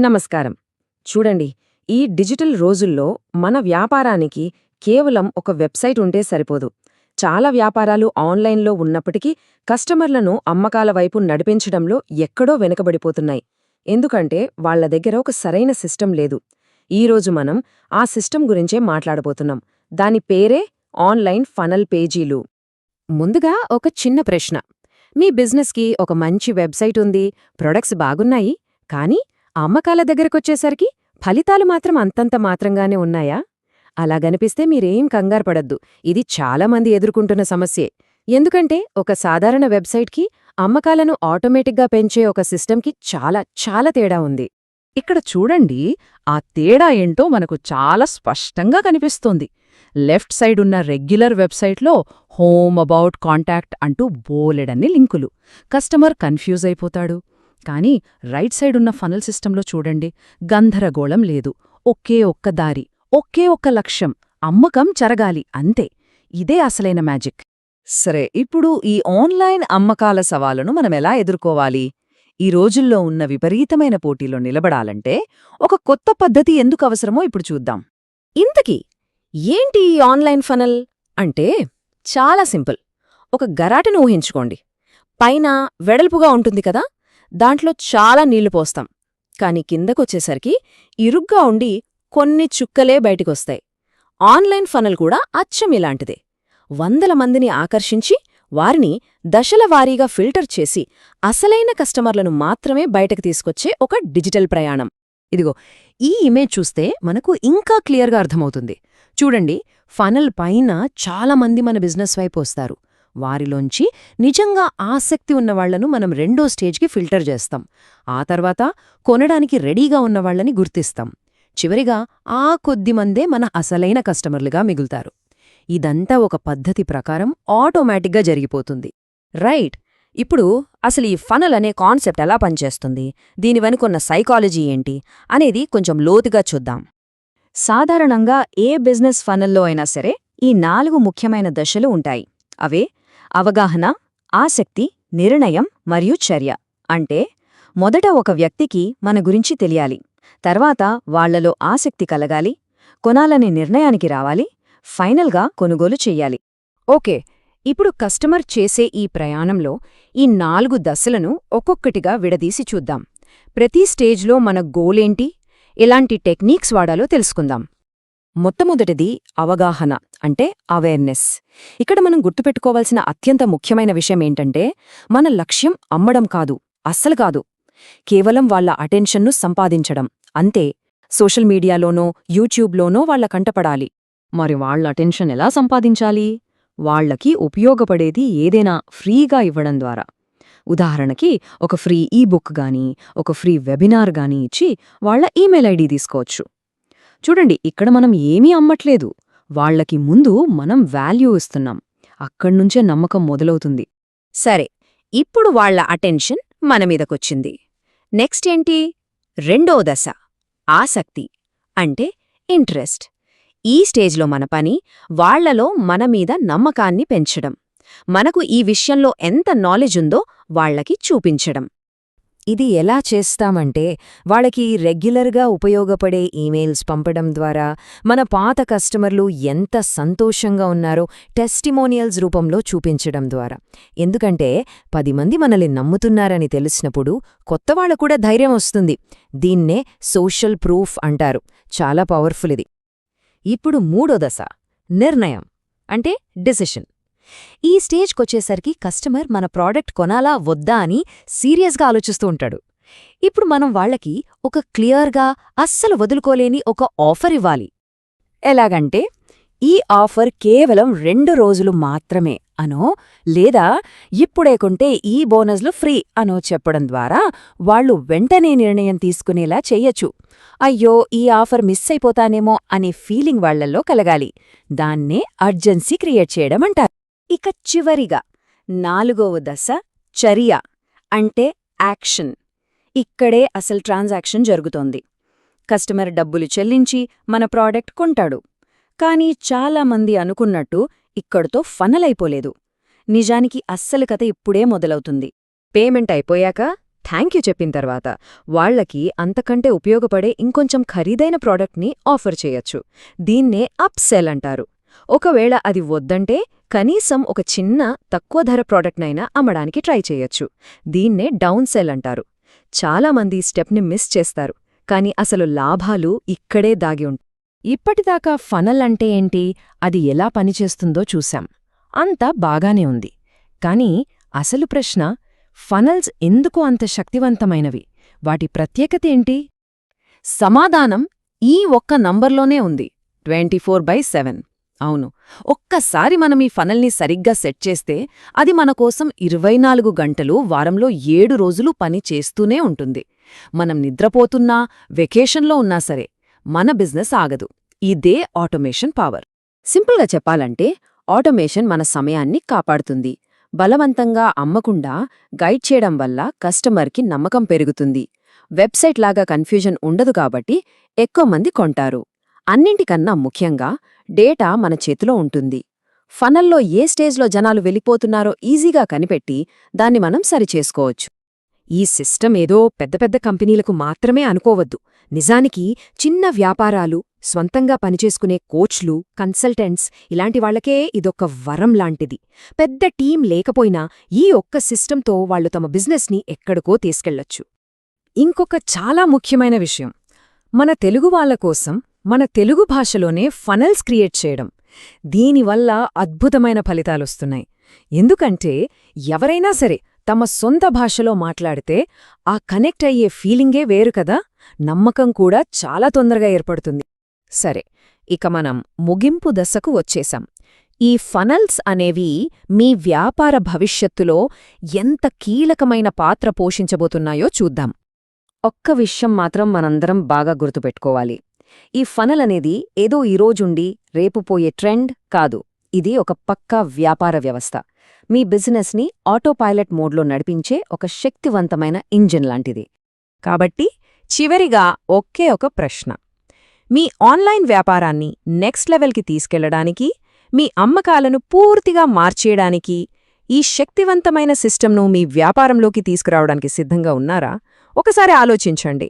నమస్కారం. చూడండి, ఈ డిజిటల్ రోజుల్లో మన వ్యాపారానికి కేవలం ఒక వెబ్సైట్ ఉంటే సరిపోదు. చాలా వ్యాపారాలు ఆన్లైన్లో ఉన్నప్పటికీ కస్టమర్లను అమ్మకాల వైపు నడిపించడంలో ఎక్కడో వెనుకబడిపోతున్నాయి. ఎందుకంటే వాళ్ల దగ్గర ఒక సరైన సిస్టమ్ లేదు. ఈరోజు మనం ఆ సిస్టమ్ గురించే మాట్లాడబోతున్నాం. దాని పేరే ఆన్లైన్ ఫనల్ పేజీలు. ముందుగా ఒక చిన్న ప్రశ్న. మీ బిజినెస్కి ఒక మంచి వెబ్సైట్ ఉంది, ప్రొడక్ట్స్ బాగున్నాయి, కానీ అమ్మకాల దగ్గరకొచ్చేసరికి ఫలితాలు మాత్రం అంతంత మాత్రంగానే ఉన్నాయా? అలాగనిపిస్తే మీరేం కంగారుపడద్దు. ఇది చాలామంది ఎదుర్కొంటున్న సమస్యే. ఎందుకంటే ఒక సాధారణ వెబ్సైట్కి అమ్మకాలను ఆటోమేటిక్గా పెంచే ఒక సిస్టమ్కి చాలా చాలా తేడా ఉంది. ఇక్కడ చూడండి, ఆ తేడా ఏంటో మనకు చాలా స్పష్టంగా కనిపిస్తోంది. లెఫ్ట్ సైడ్ ఉన్న రెగ్యులర్ వెబ్సైట్లో హోమ్, అబౌట్, కాంటాక్ట్ అంటూ బోలెడన్ని లింకులు. కస్టమర్ కన్ఫ్యూజ్ అయిపోతాడు. కానీ రైట్ సైడ్ ఉన్న ఫనల్ సిస్టంలో చూడండి, గందరగోళం లేదు. ఒకే ఒక్క దారి, ఒకే ఒక్క లక్ష్యం, అమ్మకం జరగాలి, అంతే. ఇదే అసలైన మ్యాజిక్. సరే, ఇప్పుడు ఈ ఆన్లైన్ అమ్మకాల సవాలును మనమెలా ఎదుర్కోవాలి? ఈ రోజుల్లో ఉన్న విపరీతమైన పోటీలో నిలబడాలంటే ఒక కొత్త పద్ధతి ఎందుకు అవసరమో ఇప్పుడు చూద్దాం. ఇంతకీ ఏంటి ఈ ఆన్లైన్ ఫనల్ అంటే? చాలా సింపుల్. ఒక గరాటను ఊహించుకోండి. పైన వెడల్పుగా ఉంటుంది కదా, దాంట్లో చాలా నీళ్లు పోస్తాం. కాని కిందకొచ్చేసరికి ఇరుగ్గా ఉండి కొన్ని చుక్కలే బయటికొస్తాయి. ఆన్లైన్ ఫనల్ కూడా అచ్చం ఇలాంటిదే. వందల మందిని ఆకర్షించి వారిని దశలవారీగా ఫిల్టర్ చేసి అసలైన కస్టమర్లను మాత్రమే బయటకు తీసుకొచ్చే ఒక డిజిటల్ ప్రయాణం. ఇదిగో, ఈ ఇమేజ్ చూస్తే మనకు ఇంకా క్లియర్గా అర్థమవుతుంది. చూడండి, ఫనల్ పైన చాలామంది మన బిజినెస్ వైపు వస్తారు. వారిలోంచి నిజంగా ఆసక్తి ఉన్నవాళ్లను మనం రెండో స్టేజ్కి ఫిల్టర్ చేస్తాం. ఆ తర్వాత కొనడానికి రెడీగా ఉన్నవాళ్లని గుర్తిస్తాం. చివరిగా ఆ కొద్దిమందే మన అసలైన కస్టమర్లుగా మిగులుతారు. ఇదంతా ఒక పద్ధతి ప్రకారం ఆటోమేటిక్గా జరిగిపోతుంది. రైట్. ఇప్పుడు అసలు ఈ ఫనల్ అనే కాన్సెప్ట్ ఎలా పనిచేస్తుంది, దీని వెనుకున్న సైకాలజీ ఏంటి అనేది కొంచెం లోతుగా చూద్దాం. సాధారణంగా ఏ బిజినెస్ ఫనల్లో అయినా సరే ఈ 4 ముఖ్యమైన దశలు ఉంటాయి. అవే అవగాహన, ఆసక్తి, నిర్ణయం మరియు చర్య. అంటే మొదట ఒక వ్యక్తికి మన గురించి తెలియాలి, తర్వాత వాళ్లలో ఆసక్తి కలగాలి, కొనాలనే నిర్ణయానికి రావాలి, ఫైనల్గా కొనుగోలు చెయ్యాలి. ఓకే, ఇప్పుడు కస్టమర్ చేసే ఈ ప్రయాణంలో ఈ 4 దశలను ఒక్కొక్కటిగా విడదీసి చూద్దాం. ప్రతి స్టేజ్లో మన గోలేంటి, ఎలాంటి టెక్నిక్స్ వాడాలో తెలుసుకుందాం. మొట్టమొదటిది అవగాహన, అంటే అవేర్నెస్. ఇక్కడ మనం గుర్తుపెట్టుకోవాల్సిన అత్యంత ముఖ్యమైన విషయమేంటంటే మన లక్ష్యం అమ్మడం కాదు, అస్సలు కాదు. కేవలం వాళ్ల అటెన్షన్ను సంపాదించడం, అంతే. సోషల్ మీడియాలోనో యూట్యూబ్లోనో వాళ్ల కంటపడాలి. మరి వాళ్ల అటెన్షన్ ఎలా సంపాదించాలి? వాళ్లకి ఉపయోగపడేది ఏదైనా ఫ్రీగా ఇవ్వడం ద్వారా. ఉదాహరణకి ఒక ఫ్రీ ఈబుక్ గానీ, ఒక ఫ్రీ వెబినార్ గానీ ఇచ్చి వాళ్ల ఈమెయిల్ ఐడి తీసుకోవచ్చు. చూడండి, ఇక్కడ మనం ఏమీ అమ్మట్లేదు, వాళ్లకి ముందు మనం వాల్యూ ఇస్తున్నాం. అక్కడ్నుంచే నమ్మకం మొదలవుతుంది. సరే, ఇప్పుడు వాళ్ల అటెన్షన్ మనమీదకొచ్చింది. నెక్స్ట్ ఏంటి? రెండో దశ, ఆసక్తి, అంటే ఇంట్రెస్ట్. ఈ స్టేజ్లో మన పని వాళ్లలో మనమీద నమ్మకాన్ని పెంచడం, మనకు ఈ విషయంలో ఎంత నాలెడ్జ్ ఉందో వాళ్లకి చూపించడం. ఇది ఎలా చేస్తామంటే వాళ్ళకి రెగ్యులర్గా ఉపయోగపడే ఈమెయిల్స్ పంపడం ద్వారా, మన పాత కస్టమర్లు ఎంత సంతోషంగా ఉన్నారో టెస్టిమోనియల్స్ రూపంలో చూపించడం ద్వారా. ఎందుకంటే 10 మంది మనల్ని నమ్ముతున్నారని తెలిసినప్పుడు కొత్తవాళ్ళ కూడా ధైర్యం వస్తుంది. దీన్నే సోషల్ ప్రూఫ్ అంటారు. చాలా పవర్ఫుల్ ఇది. ఇప్పుడు మూడో దశ, నిర్ణయం, అంటే డిసిషన్. ఈ స్టేజ్కొచ్చేసరికి కస్టమర్ మన ప్రోడక్ట్ కొనాలా వద్దా అని సీరియస్గా ఆలోచిస్తూ ఉంటాడు. ఇప్పుడు మనం వాళ్లకి ఒక క్లియర్గా అస్సలు వదులుకోలేని ఒక ఆఫర్ ఇవ్వాలి. ఎలాగంటే, ఈ ఆఫర్ కేవలం 2 రోజులు మాత్రమే అనో, లేదా ఇప్పుడే కొంటే ఈ బోనస్లు ఫ్రీ అనో చెప్పడం ద్వారా వాళ్లు వెంటనే నిర్ణయం తీసుకునేలా చెయ్యొచ్చు. అయ్యో, ఈ ఆఫర్ మిస్ అయిపోతానేమో అనే ఫీలింగ్ వాళ్లల్లో కలగాలి. దాన్నే అర్జెన్సీ క్రియేట్ చేయడం అంటారు. ఇక చివరిగా 4వ దశ, చర్య, అంటే యాక్షన్. ఇక్కడే అసలు ట్రాన్సాక్షన్ జరుగుతోంది. కస్టమర్ డబ్బులు చెల్లించి మన ప్రోడక్ట్ కొంటాడు. కానీ చాలామంది అనుకున్నట్టు ఇక్కడితో ఫనల్ అయిపోలేదు. నిజానికి అస్సలు కథ ఇప్పుడే మొదలవుతుంది. పేమెంట్ అయిపోయాక థ్యాంక్ యూ చెప్పిన తర్వాత వాళ్లకి అంతకంటే ఉపయోగపడే ఇంకొంచెం ఖరీదైన ప్రోడక్ట్ని ఆఫర్ చేయొచ్చు. దీన్నే అప్ సెల్ అంటారు. ఒకవేళ అది వద్దంటే కనీసం ఒక చిన్న తక్కువ ధర ప్రోడక్ట్నైనా అమ్మడానికి ట్రై చేయొచ్చు. దీన్నే డౌన్ సెల్ అంటారు. చాలామంది ఈ స్టెప్ని మిస్ చేస్తారు, కానీ అసలు లాభాలు ఇక్కడే దాగి ఉంటాయి. ఇప్పటిదాకా ఫనల్ అంటే ఏంటి, అది ఎలా పనిచేస్తుందో చూశాం. అంతా బాగానే ఉంది. కానీ అసలు ప్రశ్న, ఫనల్స్ ఎందుకు అంత శక్తివంతమైనవి? వాటి ప్రత్యేకతేంటి? సమాధానం ఈ ఒక్క నంబర్లోనే ఉంది, 24/7. అవును, ఒక్కసారి మనం ఈ ఫనల్ని సరిగ్గా సెట్ చేస్తే అది మన కోసం 24 గంటలు వారంలో 7 రోజులు పని చేస్తూనే ఉంటుంది. మనం నిద్రపోతున్నా, వెకేషన్లో ఉన్నా సరే మన బిజినెస్ ఆగదు. ఇదే ఆటోమేషన్ పవర్. సింపుల్గా చెప్పాలంటే ఆటోమేషన్ మన సమయాన్ని కాపాడుతుంది. బలవంతంగా అమ్మకుండా గైడ్ చేయడం వల్ల కస్టమర్కి నమ్మకం పెరుగుతుంది. వెబ్సైట్ లాగా కన్ఫ్యూజన్ ఉండదు కాబట్టి ఎక్కువ మంది కొంటారు. అన్నింటికన్నా ముఖ్యంగా డేటా మన చేతిలో ఉంటుంది. ఫనల్లో ఏ స్టేజ్లో జనాలు వెళ్ళిపోతున్నారో ఈజీగా కనిపెట్టి దాన్ని మనం సరిచేసుకోవచ్చు. ఈ సిస్టమ్ ఏదో పెద్ద పెద్ద కంపెనీలకు మాత్రమే అనుకోవద్దు. నిజానికి చిన్న వ్యాపారాలు, స్వంతంగా పనిచేసుకునే కోచ్లు, కన్సల్టెంట్స్ ఇలాంటి వాళ్లకే ఇదొక వరం లాంటిది. పెద్ద టీం లేకపోయినా ఈ ఒక్క సిస్టంతో వాళ్లు తమ బిజినెస్ని ఎక్కడికో తీసుకెళ్లొచ్చు. ఇంకొక చాలా ముఖ్యమైన విషయం, మన తెలుగు వాళ్ల కోసం మన తెలుగు భాషలోనే ఫనల్స్ క్రియేట్ చేయడం. దీనివల్ల అద్భుతమైన ఫలితాలొస్తున్నాయి. ఎందుకంటే ఎవరైనా సరే తమ సొంత భాషలో మాట్లాడితే ఆ కనెక్ట్ అయ్యే ఫీలింగే వేరు కదా. నమ్మకం కూడా చాలా తొందరగా ఏర్పడుతుంది. సరే, ఇక మనం ముగింపు దశకు వచ్చేశాం. ఈ ఫనల్స్ అనేవి మీ వ్యాపార భవిష్యత్తులో ఎంత కీలకమైన పాత్ర పోషించబోతున్నాయో చూద్దాం. ఒక్క విషయం మాత్రం మనందరం బాగా గుర్తుపెట్టుకోవాలి. ఈ ఫనల్ అనేది ఏదో ఈరోజుండి రేపు పోయే ట్రెండ్ కాదు. ఇది ఒక పక్కా వ్యాపార వ్యవస్థ. మీ బిజినెస్ని ఆటోపైలట్ మోడ్లో నడిపించే ఒక శక్తివంతమైన ఇంజిన్ లాంటిది. కాబట్టి చివరిగా ఒకే ఒక ప్రశ్న, మీ ఆన్లైన్ వ్యాపారాన్ని నెక్స్ట్ లెవెల్కి తీసుకెళ్లడానికి, మీ అమ్మకాలను పూర్తిగా మార్చేయడానికి ఈ శక్తివంతమైన సిస్టమ్ను మీ వ్యాపారంలోకి తీసుకురావడానికి సిద్ధంగా ఉన్నారా? ఒకసారి ఆలోచించండి.